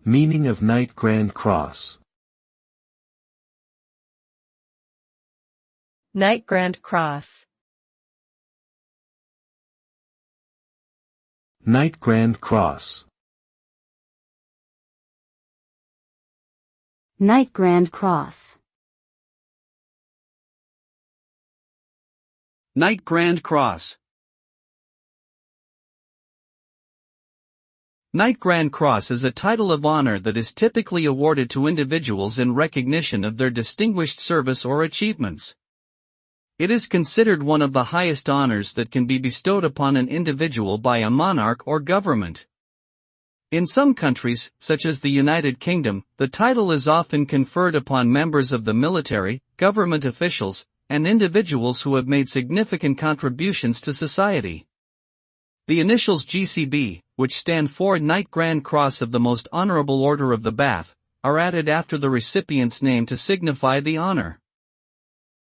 Meaning of Knight Grand Cross. Knight Grand Cross. Knight Grand Cross. Knight Grand Cross. Knight Grand Cross. Knight Grand Cross is a title of honor that is typically awarded to individuals in recognition of their distinguished service or achievements. It is considered one of the highest honors that can be bestowed upon an individual by a monarch or government. In some countries, such as the United Kingdom, the title is often conferred upon members of the military, government officials, and individuals who have made significant contributions to society. The initials GCB, which stand for Knight Grand Cross of the Most Honorable Order of the Bath, are added after the recipient's name to signify the honor.